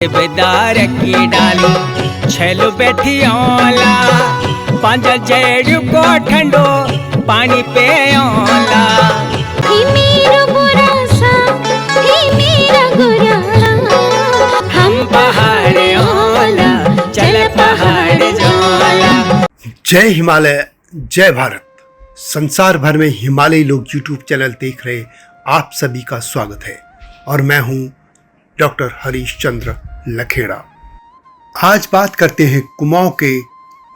बेदार की डाली छेलो बैठी ओला पांच जेड़ को ठंडो पानी पे ओला ही मेरा बुरा सा ही मेरा गुरा हम पहाड़ ओला चल पहाड़ जोला। जय हिमालय जय भारत। संसार भर में हिमालयी लोग यूट्यूब चैनल देख रहे आप सभी का स्वागत है और मैं हूं डॉक्टर हरीश चंद्र लखेड़ा। आज बात करते हैं कुमाऊं के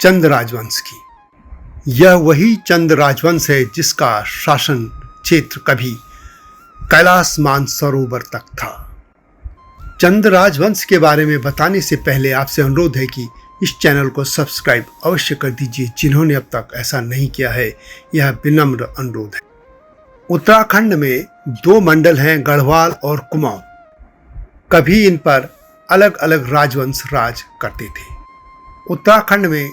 चंद राजवंश की। यह वही चंद राजवंश है जिसका शासन क्षेत्र कभी कैलाश मानसरोवर तक था। चंद राजवंश के बारे में बताने से पहले आपसे अनुरोध है कि इस चैनल को सब्सक्राइब अवश्य कर दीजिए जिन्होंने अब तक ऐसा नहीं किया है, यह विनम्र अनुरोध है। उत्तराखंड में दो मंडल हैं, गढ़वाल और कुमाऊं। कभी इन पर अलग अलग राजवंश राज करते थे। उत्तराखंड में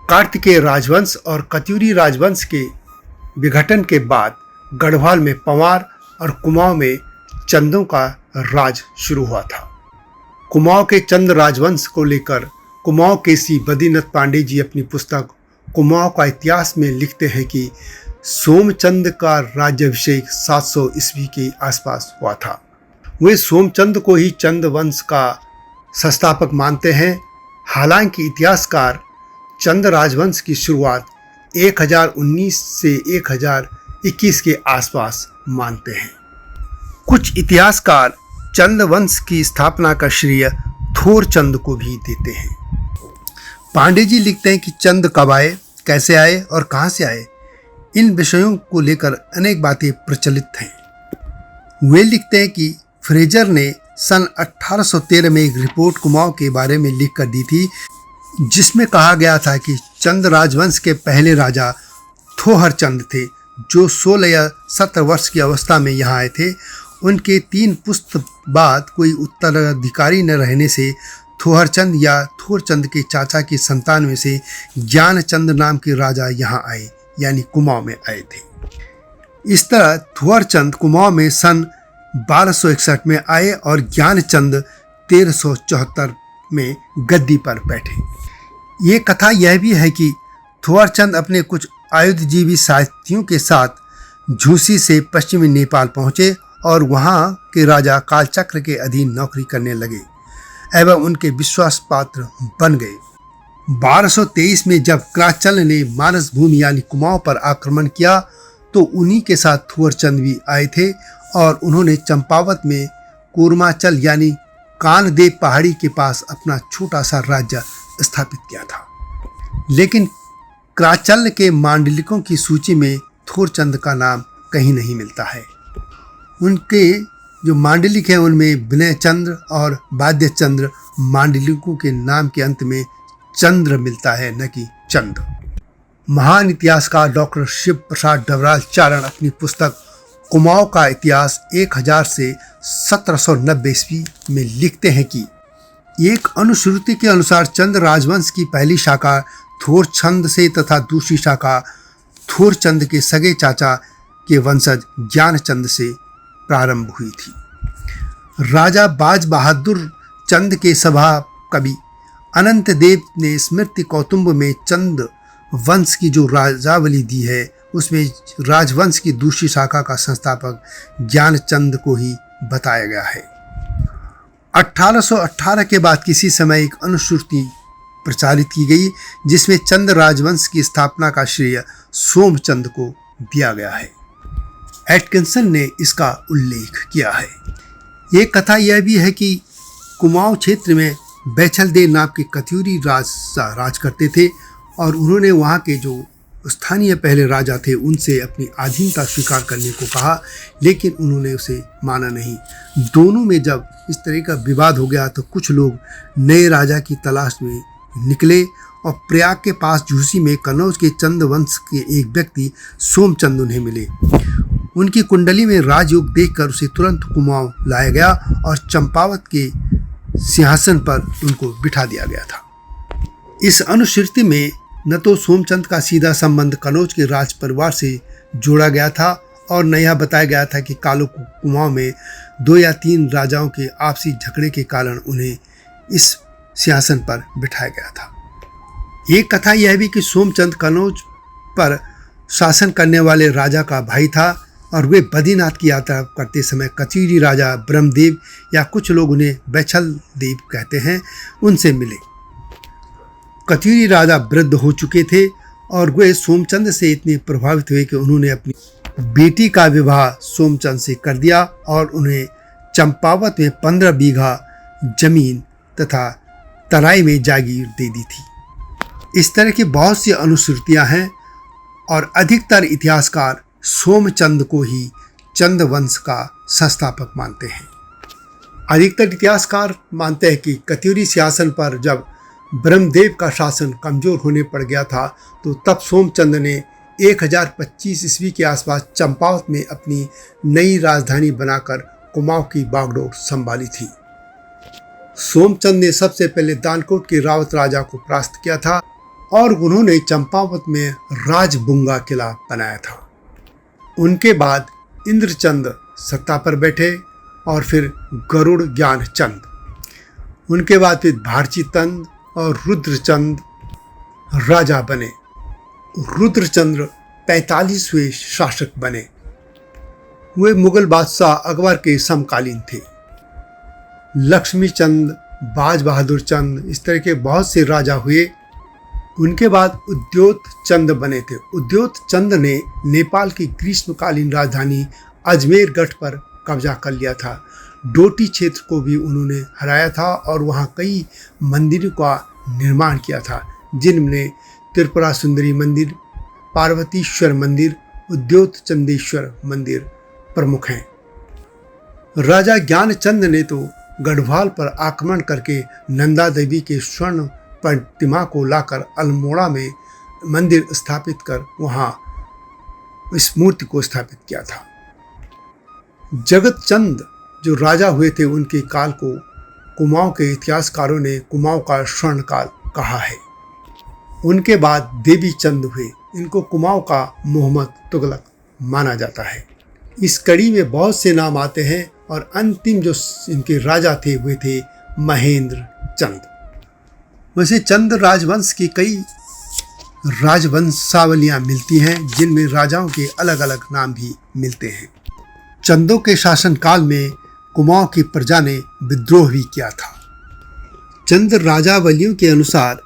कार्तिकेय राजवंश और कत्यूरी राजवंश के विघटन के बाद गढ़वाल में पंवार और कुमाऊं में चंदों का राज शुरू हुआ था। कुमाऊं के चंद राजवंश को लेकर कुमाऊं केसी बद्रीनाथ पांडे जी अपनी पुस्तक कुमाऊं का इतिहास में लिखते हैं कि सोमचंद का राज्याभिषेक 700 ईस्वी के आसपास हुआ था। वे सोमचंद को ही चंद वंश का संस्थापक मानते हैं। हालांकि इतिहासकार चंद राजवंश की शुरुआत 1019 से 1021 के आसपास मानते हैं। कुछ इतिहासकार चंद वंश की स्थापना का श्रेय थोरचंद को भी देते हैं। पांडे जी लिखते हैं कि चंद कब आए, कैसे आए और कहाँ से आए, इन विषयों को लेकर अनेक बातें प्रचलित हैं। वे लिखते हैं कि फ्रेजर ने सन 1813 में एक रिपोर्ट कुमाऊं के बारे में लिख कर दी थी जिसमें कहा गया था कि चंद राजवंश के पहले राजा थोहरचंद थे जो 16 या 17 वर्ष की अवस्था में यहाँ आए थे। उनके 3 पुस्त बाद कोई उत्तराधिकारी न रहने से थोहरचंद या थोरचंद के चाचा की संतान में से ज्ञानचंद नाम के राजा यहाँ आए, यानी कुमाऊं में आए थे। इस तरह थोहरचंद कुमाऊं में सन 1261 में आए और ज्ञानचंद 1374 में गद्दी पर बैठे। ये कथा यह भी है कि थोरचंद अपने कुछ आयुधजीवी साथियों के साथ झूसी से पश्चिमी नेपाल पहुंचे और वहां के राजा कालचक्र के अधीन नौकरी करने लगे एवं उनके विश्वास पात्र बन गए। 1223 में जब क्राचल ने मानस भूमि यानी कुमाऊं पर आक्रमण किया तो उन्हीं के साथ थोरचंद भी आए थे और उन्होंने चंपावत में कूर्माचल यानी कानदेव पहाड़ी के पास अपना छोटा सा राज्य स्थापित किया था। लेकिन क्राचल के मांडलिकों की सूची में थोरचंद का नाम कहीं नहीं मिलता है। उनके जो मांडलिक हैं उनमें विनयचंद्र और वाद्यचंद्र मांडलिकों के नाम के अंत में चंद्र मिलता है, न कि चंद। महान इतिहासकार डॉक्टर शिव प्रसाद डबराल चारण अपनी पुस्तक कुमाऊं का इतिहास 1000 से 1790 ईस्वी में लिखते हैं कि एक अनुश्रुति के अनुसार चंद राजवंश की पहली शाखा थोरचंद से तथा दूसरी शाखा थोरचंद के सगे चाचा के वंशज ज्ञानचंद से प्रारंभ हुई थी। राजा बाज बहादुर चंद के सभा कवि अनंत देव ने स्मृति कौतुंब में चंद वंश की जो राजावली दी है उसमें राजवंश की दूसरी शाखा का संस्थापक ज्ञानचंद को ही बताया गया है। 1818 के बाद किसी समय एक अनुश्रुति प्रचारित की गई जिसमें चंद राजवंश की स्थापना का श्रेय सोमचंद को दिया गया है। एटकिंसन ने इसका उल्लेख किया है। ये कथा यह भी है कि कुमाऊं क्षेत्र में बैछलदेव नाम के कत्यूरी राज करते थे और उन्होंने वहाँ के जो स्थानीय पहले राजा थे उनसे अपनी अधीनता स्वीकार करने को कहा, लेकिन उन्होंने उसे माना नहीं। दोनों में जब इस तरह का विवाद हो गया तो कुछ लोग नए राजा की तलाश में निकले और प्रयाग के पास झूसी में कन्नौज के चंद वंश के एक व्यक्ति सोमचंद उन्हें मिले। उनकी कुंडली में राजयोग देखकर उसे तुरंत कुमाऊं लाया गया और चंपावत के सिंहासन पर उनको बिठा दिया गया था। इस अनुश्रुति में न तो सोमचंद का सीधा संबंध कन्नौज के राज परिवार से जोड़ा गया था और नया बताया गया था कि कालो कुमाऊं में 2 या 3 राजाओं के आपसी झगड़े के कारण उन्हें इस सिंहासन पर बिठाया गया था। एक कथा यह भी कि सोमचंद कनौज पर शासन करने वाले राजा का भाई था और वे बद्रीनाथ की यात्रा करते समय कचीरी राजा ब्रह्मदेव या कुछ लोग उन्हें बैछल देव कहते हैं, उनसे मिले। कचीरी राजा वृद्ध हो चुके थे और वे सोमचंद से इतने प्रभावित हुए कि उन्होंने अपनी बेटी का विवाह सोमचंद से कर दिया और उन्हें चंपावत में 15 बीघा जमीन तथा तराई में जागीर दे दी थी। इस तरह की बहुत सी अनुश्रुतियां हैं और अधिकतर इतिहासकार सोमचंद को ही चंद वंश का संस्थापक मानते हैं। अधिकतर इतिहासकार मानते हैं कि कत्यूरी सिंहासन पर जब ब्रह्मदेव का शासन कमजोर होने पड़ गया था तो तब सोमचंद ने 1025 ईस्वी के आसपास चंपावत में अपनी नई राजधानी बनाकर कुमाऊं की बागडोर संभाली थी। सोमचंद ने सबसे पहले दानकोट के रावत राजा को परास्त किया था और उन्होंने चंपावत में राजबुंगा किला बनाया था। उनके बाद इंद्रचंद सत्ता पर बैठे और फिर गरुड़ ज्ञानचंद, उनके बाद फिर भारचीतंद और रुद्रचंद राजा बने। रुद्रचंद्र 45वें शासक बने। वे मुगल बादशाह अकबर के समकालीन थे। लक्ष्मीचंद, बाज बहादुर चंद, इस तरह के बहुत से राजा हुए। उनके बाद उद्योत चंद बने थे। उद्योत चंद ने नेपाल की ग्रीष्मकालीन राजधानी अजमेरगढ़ पर कब्जा कर लिया था। डोटी क्षेत्र को भी उन्होंने हराया था और वहाँ कई मंदिरों का निर्माण किया था, जिनमें त्रिपुरा सुंदरी मंदिर, पार्वतीश्वर मंदिर, उद्योत चंदेश्वर मंदिर प्रमुख हैं। राजा ज्ञानचंद ने तो गढ़वाल पर आक्रमण करके नंदा देवी के स्वर्ण प्रतिमा को लाकर अल्मोड़ा में मंदिर स्थापित कर वहाँ इस मूर्ति को स्थापित किया था। जगत चंद जो राजा हुए थे, उनके काल को कुमाऊं के इतिहासकारों ने कुमाऊं का स्वर्ण काल कहा है। उनके बाद देवी चंद हुए, इनको कुमाऊं का मोहम्मद तुगलक माना जाता है। इस कड़ी में बहुत से नाम आते हैं और अंतिम जो इनके राजा थे वे थे महेंद्र चंद। वैसे चंद राजवंश की कई राजवंशावलियां मिलती हैं, जिनमें राजाओं के अलग अलग नाम भी मिलते हैं। चंदों के शासनकाल में कुमाऊं की प्रजा ने विद्रोह भी किया था। चंद राजावलियों के अनुसार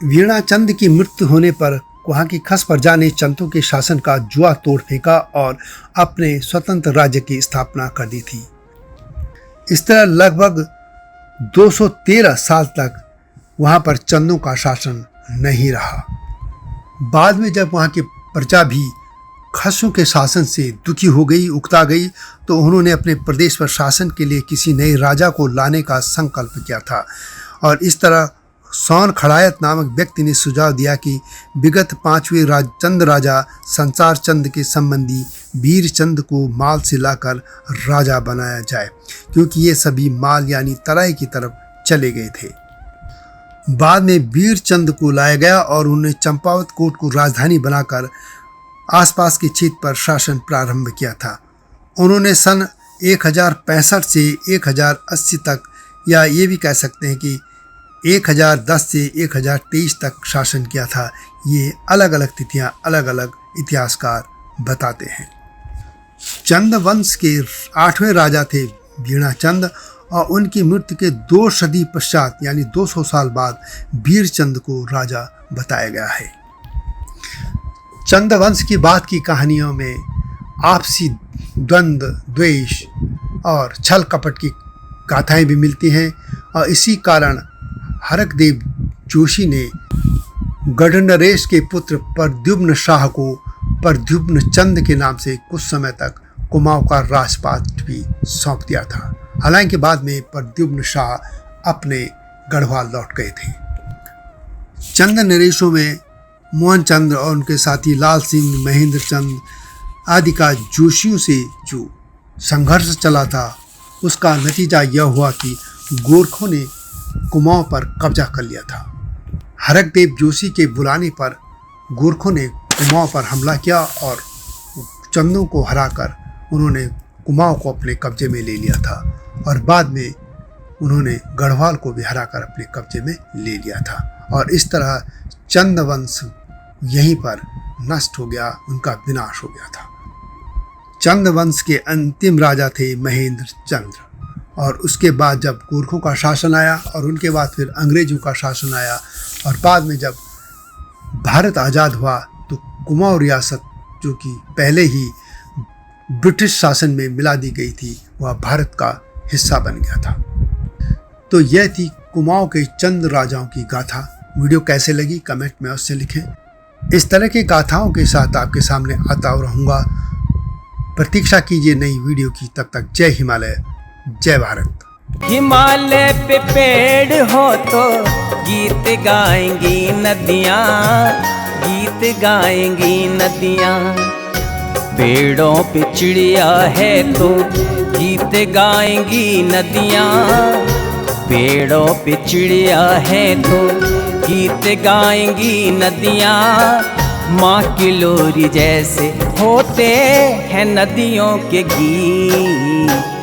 वीणा चंद की मृत्यु होने पर वहाँ की खस प्रजा ने चंदों के शासन का जुआ तोड़ फेंका और अपने स्वतंत्र राज्य की स्थापना कर दी थी। इस तरह लगभग 213 साल तक वहाँ पर चंदों का शासन नहीं रहा। बाद में जब वहाँ की प्रजा भी खसों के शासन से दुखी हो गई, उकता गई, तो उन्होंने अपने प्रदेश पर शासन के लिए किसी नए राजा को लाने का संकल्प किया था। और इस तरह सौन खड़ायत नामक व्यक्ति ने सुझाव दिया कि विगत 5वें चंद राजा संसार चंद के संबंधी वीर चंद को माल से लाकर राजा बनाया जाए, क्योंकि ये सभी माल यानी तराई की तरफ चले गए थे। बाद में वीर चंद को लाया गया और उन्होंने चंपावत कोट को राजधानी बनाकर आसपास के क्षेत्र पर शासन प्रारंभ किया था। उन्होंने सन 1065 से 1080 तक, या ये भी कह सकते हैं कि 1010 से 1023 तक शासन किया था। ये अलग अलग तिथियां अलग अलग इतिहासकार बताते हैं। चंद वंश के 8वें राजा थे वीणाचंद और उनकी मृत्यु के 2 सदी पश्चात यानी 200 साल बाद वीरचंद को राजा बताया गया है। चंद वंश की बात की कहानियों में आपसी द्वंद्व, द्वेष और छल कपट की गाथाएं भी मिलती हैं और इसी कारण हरकदेव जोशी ने गढ़नरेश के पुत्र प्रद्युम्न शाह को प्रद्युम्न चंद के नाम से कुछ समय तक कुमाऊं का राजपाट भी सौंप दिया था। हालांकि बाद में प्रद्युम्न शाह अपने गढ़वाल लौट गए थे। चंद नरेशों में मोहन चंद्र और उनके साथी लाल सिंह, महेंद्र चंद आदि का जोशियों से जो संघर्ष चला था, उसका नतीजा यह हुआ कि गोरखों ने कुमाऊं पर कब्जा कर लिया था। हरकदेव जोशी के बुलाने पर गोरखों ने कुमाऊं पर हमला किया और चंदों को हराकर उन्होंने कुमाऊं को अपने कब्जे में ले लिया था और बाद में उन्होंने गढ़वाल को भी हराकर अपने कब्जे में ले लिया था। और इस तरह चंद वंश यहीं पर नष्ट हो गया, उनका विनाश हो गया था। चंद वंश के अंतिम राजा थे महेंद्र चंद्र, और उसके बाद जब गोरखों का शासन आया और उनके बाद फिर अंग्रेजों का शासन आया और बाद में जब भारत आज़ाद हुआ तो कुमाऊं रियासत जो कि पहले ही ब्रिटिश शासन में मिला दी गई थी, वह भारत का हिस्सा बन गया था। तो यह थी कुमाऊं के चंद राजाओं की गाथा। वीडियो कैसे लगी कमेंट में अवश्य लिखें। इस तरह की गाथाओं के साथ आपके सामने आता रहूँगा। प्रतीक्षा कीजिए नई वीडियो की। तब तक जय हिमालय, जय भारत। हिमालय पे पेड़ हो तो गीत गाएंगी नदियाँ, गीत गाएंगी नदियाँ। पेड़ों पे चिड़िया है तो गीत गाएंगी नदियाँ, पेड़ों पे चिड़िया है तो गीत गाएंगी नदियाँ। माँ की लोरी जैसे होते हैं नदियों के गीत।